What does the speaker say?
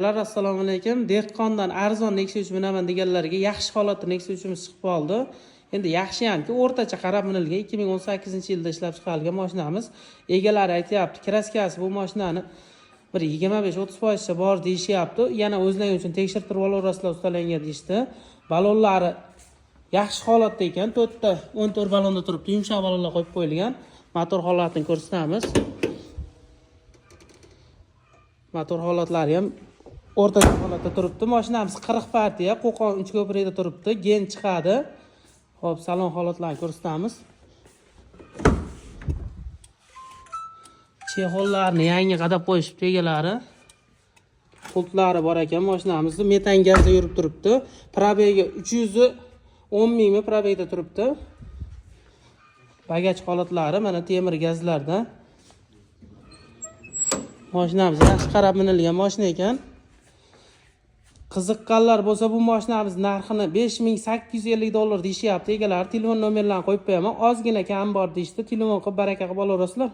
Assalomu alaykum. Dehqondan arzon Nexia 3 minaman deganlarga yaxshi holatda Nexia 3imiz chiqib qoldi. Endi yaxshi hamki o'rtacha qarab minilgan 2018-yilda ishlab chiqarilgan mashinamiz. Egalari aytayapti, kraskasi bu mashinani bir 25-30% bor deyishyapti. Yana o'zlaring uchun tekshirtirib olasizlar ustalarga deyishdi. Balonlari yaxshi holatda ekan. 14 balonda turibdi. Yumshoq balonlar qo'yib qo'yilgan. Motor holatini ko'rsatamiz. Motor holatlari ham o'rtacha holatda turibdi. Mashinamiz 40 partiya, Qo'qon 3 ko'prikda turibdi. Gen chiqadi. Xo'p, salon holatlarini ko'rsatamiz. Chexollarni yangi qadab qo'yishibdi egalari. Pultlari bor ekan mashinamizda. Metan gazda yurib turibdi. Probegi 310 mingmi probegda turibdi. Bagaj holatlari mana temir gazlarda. Mashinamiz yaxshi qarab minilgan mashina ekan. Qiziqqanlar bo'lsa bu mashinamiz narxini $5850 deyishyapti egalar. Telefon nomerlarini qo'yib qo'yaman. Ozgina kam bor deyishdi. Telefon qilib baraka qilib olaverasizlar.